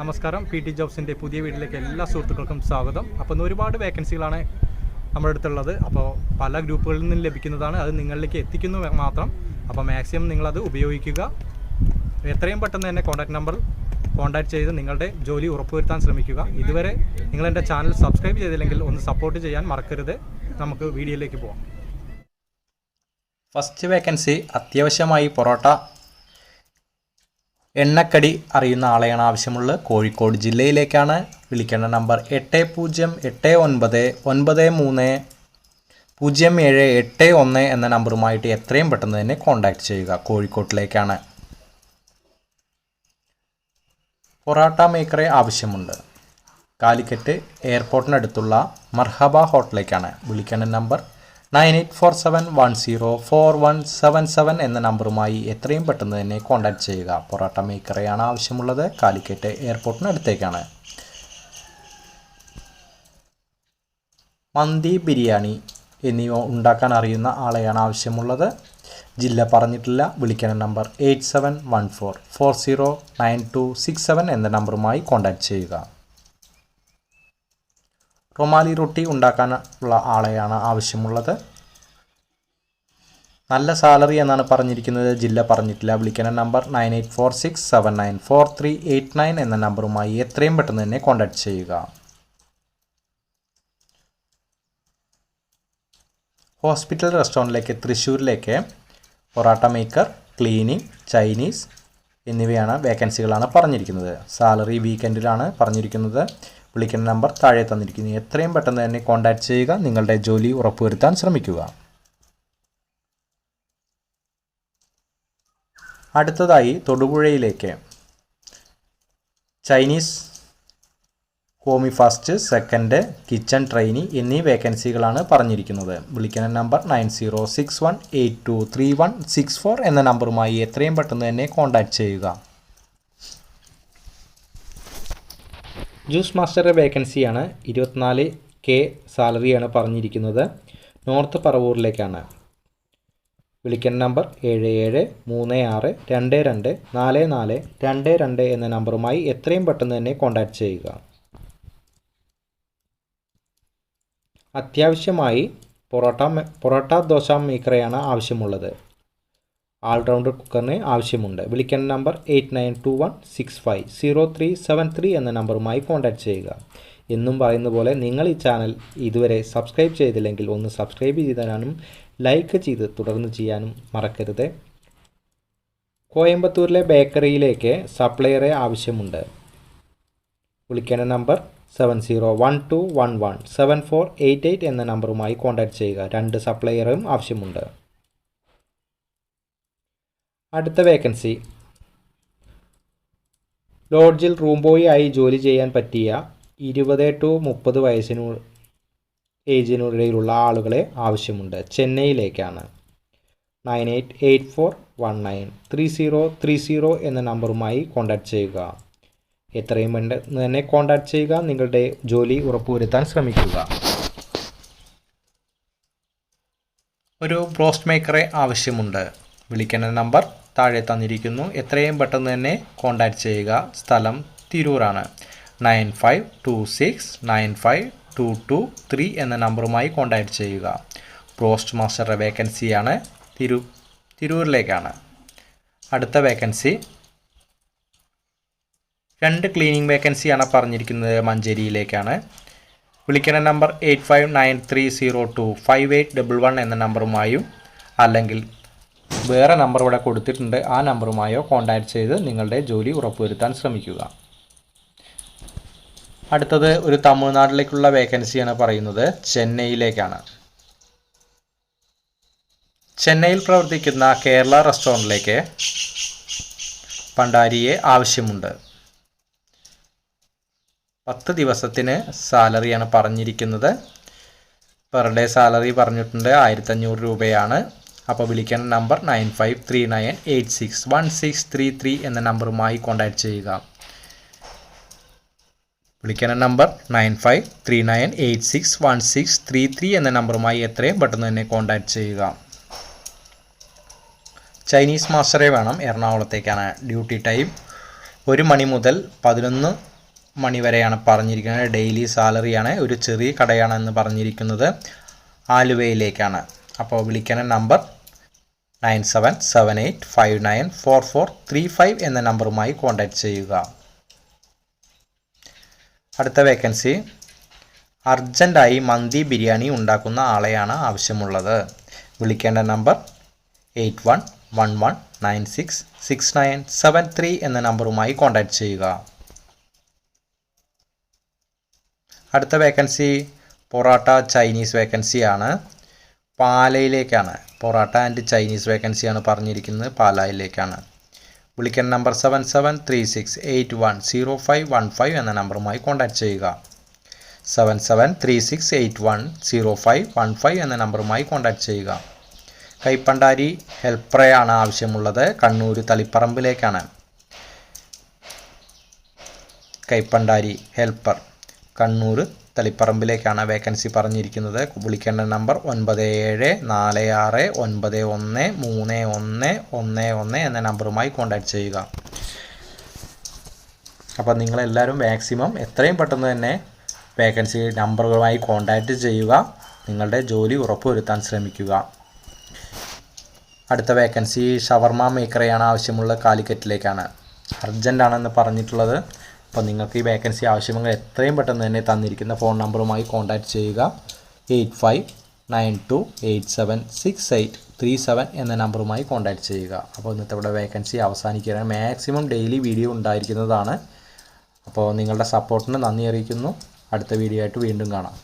നമസ്കാരം. PT ജോബ്സിൻ്റെ പുതിയ വീട്ടിലേക്ക് എല്ലാ സുഹൃത്തുക്കൾക്കും സ്വാഗതം. അപ്പോൾ ഒരുപാട് വേക്കൻസികളാണ് നമ്മുടെ അടുത്തുള്ളത്. അപ്പോൾ പല ഗ്രൂപ്പുകളിൽ നിന്ന് ലഭിക്കുന്നതാണ്, അത് നിങ്ങളിലേക്ക് എത്തിക്കുന്നു മാത്രം. അപ്പോൾ മാക്സിമം നിങ്ങളത് ഉപയോഗിക്കുക. എത്രയും പെട്ടെന്ന് തന്നെ കോൺടാക്ട് ചെയ്ത് നിങ്ങളുടെ ജോലി ഉറപ്പുവരുത്താൻ ശ്രമിക്കുക. ഇതുവരെ നിങ്ങൾ എൻ്റെ ചാനൽ സബ്സ്ക്രൈബ് ചെയ്തില്ലെങ്കിൽ ഒന്ന് സപ്പോർട്ട് ചെയ്യാൻ മറക്കരുത്. നമുക്ക് വീഡിയോയിലേക്ക് പോകാം. ഫസ്റ്റ് വേക്കൻസി അത്യാവശ്യമായി പൊറോട്ട എണ്ണക്കടി അറിയുന്ന ആളെയാണ് ആവശ്യമുള്ളത്. കോഴിക്കോട് ജില്ലയിലേക്കാണ്. വിളിക്കേണ്ട നമ്പർ 8089930781 എന്ന നമ്പറുമായിട്ട് എത്രയും പെട്ടെന്ന് തന്നെ കോൺടാക്റ്റ് ചെയ്യുക. കോഴിക്കോട്ടിലേക്കാണ്. പൊറോട്ട മേക്കറെ ആവശ്യമുണ്ട്. കാലിക്കറ്റ് എയർപോർട്ടിനടുത്തുള്ള മർഹബ ഹോട്ടലിലേക്കാണ്. വിളിക്കേണ്ട നമ്പർ 9847104177 എന്ന നമ്പറുമായി എത്രയും പെട്ടെന്ന് തന്നെ കോൺടാക്ട് ചെയ്യുക. പൊറോട്ട മേക്കറെയാണ് ആവശ്യമുള്ളത്. കാലിക്കറ്റ് എയർപോർട്ടിനടുത്തേക്കാണ്. മന്തി, ബിരിയാണി എന്നിവ ഉണ്ടാക്കാൻ അറിയുന്ന ആളെയാണ് ആവശ്യമുള്ളത്. ജില്ല പറഞ്ഞിട്ടില്ല. വിളിക്കേണ്ട നമ്പർ 8714409267 എന്ന നമ്പറുമായി കോൺടാക്ട് ചെയ്യുക. റൊമാലി റൊട്ടി ഉണ്ടാക്കാനുള്ള ആളെയാണ് ആവശ്യമുള്ളത്. നല്ല സാലറി എന്നാണ് പറഞ്ഞിരിക്കുന്നത്. ജില്ല പറഞ്ഞിട്ടില്ല. വിളിക്കേണ്ട നമ്പർ 9846794389 എന്ന നമ്പറുമായി എത്രയും പെട്ടെന്ന് തന്നെ കോൺടാക്ട് ചെയ്യുക. ഹോസ്പിറ്റൽ റെസ്റ്റോറൻറ്റിലേക്ക് തൃശ്ശൂരിലേക്ക് പൊറോട്ട മേക്കർ, ക്ലീനിങ്, ചൈനീസ് എന്നിവയാണ് വേക്കൻസികളാണ് പറഞ്ഞിരിക്കുന്നത്. സാലറി വീക്കെൻഡിലാണ് പറഞ്ഞിരിക്കുന്നത്. വിളിക്കുന്ന നമ്പർ താഴെ തന്നിരിക്കുന്നു. എത്രയും പെട്ടെന്ന് തന്നെ കോൺടാക്ട് ചെയ്യുക. നിങ്ങളുടെ ജോലി ഉറപ്പുവരുത്താൻ ശ്രമിക്കുക. അടുത്തതായി തൊടുപുഴയിലേക്ക് ചൈനീസ്, കോമി ഫാസ്റ്റ്, സെക്കൻഡ്, കിച്ചൺ ട്രെയിനി എന്നീ വേക്കൻസികളാണ് പറഞ്ഞിരിക്കുന്നത്. വിളിക്കുന്ന നമ്പർ 9061823164 എന്ന നമ്പറുമായി എത്രയും പെട്ടെന്ന് തന്നെ കോൺടാക്ട് ചെയ്യുക. ജ്യൂസ് മാസ്റ്ററുടെ വേക്കൻസിയാണ്. 24K സാലറിയാണ് പറഞ്ഞിരിക്കുന്നത്. നോർത്ത് പറവൂരിലേക്കാണ്. വിളിക്കുന്ന നമ്പർ 7736224422 എന്ന നമ്പറുമായി എത്രയും പെട്ടെന്ന് തന്നെ കോൺടാക്ട് ചെയ്യുക. അത്യാവശ്യമായി പൊറോട്ട ദോശ മേക്കറെയാണ് ആവശ്യമുള്ളത്. ആൾറൗണ്ടർ കുക്കറിന് ആവശ്യമുണ്ട്. വിളിക്കേണ്ട നമ്പർ 8921650373 എന്ന നമ്പറുമായി കോൺടാക്ട് ചെയ്യുക. എന്നും പറയുന്ന പോലെ നിങ്ങൾ ഈ ചാനൽ ഇതുവരെ സബ്സ്ക്രൈബ് ചെയ്തില്ലെങ്കിൽ ഒന്ന് സബ്സ്ക്രൈബ് ചെയ്താനും ലൈക്ക് ചെയ്ത് തുടർന്ന് ചെയ്യാനും മറക്കരുത്. കോയമ്പത്തൂരിലെ ബേക്കറിയിലേക്ക് സപ്ലയറെ ആവശ്യമുണ്ട്. വിളിക്കേണ്ട നമ്പർ 7012117488 എന്ന നമ്പറുമായി കോൺടാക്ട് ചെയ്യുക. 2 സപ്ലയറും ആവശ്യമുണ്ട്. അടുത്ത വേക്കൻസി ലോഡ്ജിൽ റൂം ബോയ് ആയി ജോലി ചെയ്യാൻ പറ്റിയ 20 to 30 ഏജിനിടയിലുള്ള ആളുകളെ ആവശ്യമുണ്ട്. ചെന്നൈയിലേക്കാണ്. 9884193030 എന്ന നമ്പറുമായി കോൺടാക്ട് ചെയ്യുക. എത്രയും പെട്ടെന്ന് തന്നെ കോൺടാക്ട് ചെയ്യുക. നിങ്ങളുടെ ജോലി ഉറപ്പുവരുത്താൻ ശ്രമിക്കുക. ഒരു ബ്രോസ്റ്റ് മേക്കറെ ആവശ്യമുണ്ട്. വിളിക്കേണ്ട നമ്പർ താഴെ തന്നിരിക്കുന്നു. എത്രയും പെട്ടെന്ന് തന്നെ കോൺടാക്ട് ചെയ്യുക. സ്ഥലം തിരൂരാണ്. 9526952223 എന്ന നമ്പറുമായി കോൺടാക്ട് ചെയ്യുക. ബ്രോസ്റ്റ് മാസ്റ്ററുടെ വേക്കൻസിയാണ്. തിരൂരിലേക്കാണ്. അടുത്ത വേക്കൻസി 2 ക്ലീനിങ് വേക്കൻസിയാണ് പറഞ്ഞിരിക്കുന്നത്. മഞ്ചേരിയിലേക്കാണ്. വിളിക്കേണ്ട നമ്പർ 8593025811 എന്ന നമ്പറുമായും അല്ലെങ്കിൽ വേറെ നമ്പർ ഇവിടെ കൊടുത്തിട്ടുണ്ട്, ആ നമ്പറുമായോ കോൺടാക്ട് ചെയ്ത് നിങ്ങളുടെ ജോലി ഉറപ്പുവരുത്താൻ ശ്രമിക്കുക. അടുത്തത് ഒരു തമിഴ്നാട്ടിലേക്കുള്ള വേക്കൻസിയാണ് പറയുന്നത്. ചെന്നൈയിലേക്കാണ്. ചെന്നൈയിൽ പ്രവർത്തിക്കുന്ന കേരള റെസ്റ്റോറൻറ്റിലേക്ക് പണ്ടാരിയെ ആവശ്യമുണ്ട്. 10 ദിവസത്തിന് സാലറിയാണ് പറഞ്ഞിരിക്കുന്നത്. പെർ ഡേ സാലറി പറഞ്ഞിട്ടുണ്ട് 1500 രൂപയാണ്. അപ്പോൾ വിളിക്കേണ്ട നമ്പർ 9539861633 എന്ന നമ്പറുമായി കോൺടാക്ട് ചെയ്യുക. വിളിക്കേണ്ട നമ്പർ 9539861633 എന്ന നമ്പറുമായി എത്രയും പെട്ടെന്ന് തന്നെ കോൺടാക്ട് ചെയ്യുക. ചൈനീസ് മാസ്റ്ററെ വേണം. എറണാകുളത്തേക്കാണ്. ഡ്യൂട്ടി ടൈം 1 മണി മുതൽ 11 മണി വരെയാണ് പറഞ്ഞിരിക്കുന്നത്. ഡെയിലി സാലറിയാണ്. ഒരു ചെറിയ കടയാണെന്ന് പറഞ്ഞിരിക്കുന്നത് ആലുവയിലേക്കാണ്. അപ്പോൾ വിളിക്കുന്ന നമ്പർ 9778594435 എന്ന നമ്പറുമായി കോൺടാക്റ്റ് ചെയ്യുക. അടുത്ത വേക്കൻസി അർജൻറ്റായി മന്തി ബിരിയാണി ഉണ്ടാക്കുന്ന ആളെയാണ് ആവശ്യമുള്ളത്. വിളിക്കേണ്ട നമ്പർ 8111966973 എന്ന നമ്പറുമായി കോൺടാക്റ്റ് ചെയ്യുക. അടുത്ത വേക്കൻസി പൊറോട്ട ചൈനീസ് വേക്കൻസിയാണ്. പാലയിലേക്കാണ്. പൊറോട്ട ആൻഡ് ചൈനീസ് വേക്കൻസിയാണ് പറഞ്ഞിരിക്കുന്നത്. പാലായിലേക്കാണ്. വിളിക്കേണ്ട നമ്പർ 7736810515 എന്ന നമ്പറുമായി കോൺടാക്റ്റ് ചെയ്യുക. 7736810515 എന്ന നമ്പറുമായി കോൺടാക്റ്റ് ചെയ്യുക. കൈപ്പണ്ടാരി ഹെൽപ്പറെയാണ് ആവശ്യമുള്ളത്. കണ്ണൂർ തളിപ്പറമ്പിലേക്കാണ്. കൈപ്പണ്ടാരി ഹെൽപ്പർ കണ്ണൂർ തളിപ്പറമ്പിലേക്കാണ് വേക്കൻസി പറഞ്ഞിരിക്കുന്നത്. വിളിക്കേണ്ട നമ്പർ 9746913111 എന്ന നമ്പറുമായി കോൺടാക്റ്റ് ചെയ്യുക. അപ്പോൾ നിങ്ങളെല്ലാവരും മാക്സിമം എത്രയും പെട്ടെന്ന് തന്നെ വേക്കൻസി നമ്പറുകളുമായി കോൺടാക്റ്റ് ചെയ്യുക. നിങ്ങളുടെ ജോലി ഉറപ്പുവരുത്താൻ ശ്രമിക്കുക. അടുത്ത വേക്കൻസി ഷവർമ മേക്കറെയാണ് ആവശ്യമുള്ളത്. കാലിക്കറ്റിലേക്കാണ്. അർജൻ്റാണെന്ന് പറഞ്ഞിട്ടുള്ളത്. അപ്പോൾ നിങ്ങൾക്ക് ഈ വേക്കൻസി ആവശ്യമെങ്കിൽ എത്രയും പെട്ടെന്ന് തന്നെ തന്നിരിക്കുന്ന ഫോൺ നമ്പറുമായി കോൺടാക്റ്റ് ചെയ്യുക. 8592876837 എന്ന നമ്പറുമായി കോൺടാക്റ്റ് ചെയ്യുക. അപ്പോൾ ഇന്നത്തെ ഇവിടെ വേക്കൻസി അവസാനിക്കുകയാണ്. മാക്സിമം ഡെയിലി വീഡിയോ ഉണ്ടായിരിക്കുന്നതാണ്. അപ്പോൾ നിങ്ങളുടെ സപ്പോർട്ടിന് നന്ദി അറിയിക്കുന്നു. അടുത്ത വീഡിയോ ആയിട്ട് വീണ്ടും കാണാം.